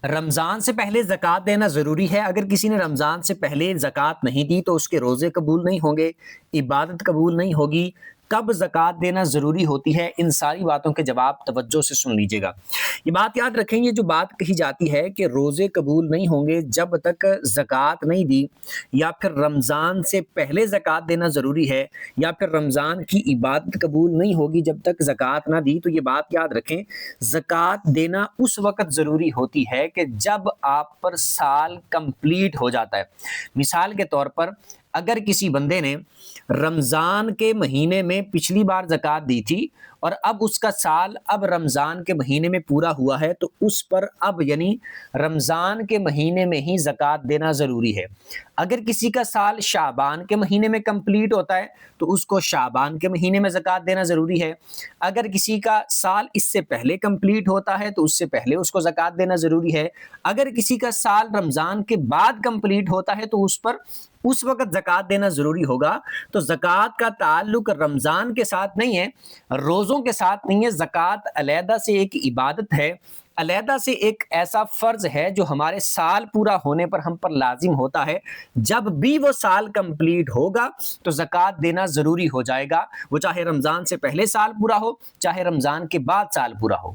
رمضان سے پہلے زکوٰۃ دینا ضروری ہے۔ اگر کسی نے رمضان سے پہلے زکوٰۃ نہیں دی تو اس کے روزے قبول نہیں ہوں گے، عبادت قبول نہیں ہوگی۔ کب زکوٰۃ دینا ضروری ہوتی ہے، ان ساری باتوں کے جواب توجہ سے سن لیجیے گا۔ یہ بات یاد رکھیں، یہ جو بات کہی جاتی ہے کہ روزے قبول نہیں ہوں گے جب تک زکوٰۃ نہیں دی، یا پھر رمضان سے پہلے زکوٰۃ دینا ضروری ہے، یا پھر رمضان کی عبادت قبول نہیں ہوگی جب تک زکوٰۃ نہ دی، تو یہ بات یاد رکھیں، زکوٰۃ دینا اس وقت ضروری ہوتی ہے کہ جب آپ پر سال کمپلیٹ ہو جاتا ہے۔ مثال کے طور پر اگر کسی بندے نے رمضان کے مہینے میں پچھلی بار زکوٰۃ دی تھی اور اب اس کا سال اب رمضان کے مہینے میں پورا ہوا ہے، تو اس پر اب یعنی رمضان کے مہینے میں ہی زکوٰۃ دینا ضروری ہے۔ اگر کسی کا سال شعبان کے مہینے میں کمپلیٹ ہوتا ہے تو اس کو شعبان کے مہینے میں زکوٰۃ دینا ضروری ہے۔ اگر کسی کا سال اس سے پہلے کمپلیٹ ہوتا ہے تو اس سے پہلے اس کو زکوٰۃ دینا ضروری ہے۔ اگر کسی کا سال رمضان کے بعد کمپلیٹ ہوتا ہے تو اس پر اس وقت زکوٰۃ دینا ضروری ہوگا۔ تو زکوٰۃ کا تعلق رمضان کے ساتھ نہیں ہے، روزوں کے ساتھ نہیں ہے۔ زکوٰۃ علیحدہ سے ایک عبادت ہے، علیحدہ سے ایک ایسا فرض ہے جو ہمارے سال پورا ہونے پر ہم پر لازم ہوتا ہے۔ جب بھی وہ سال کمپلیٹ ہوگا تو زکوٰۃ دینا ضروری ہو جائے گا، وہ چاہے رمضان سے پہلے سال پورا ہو، چاہے رمضان کے بعد سال پورا ہو۔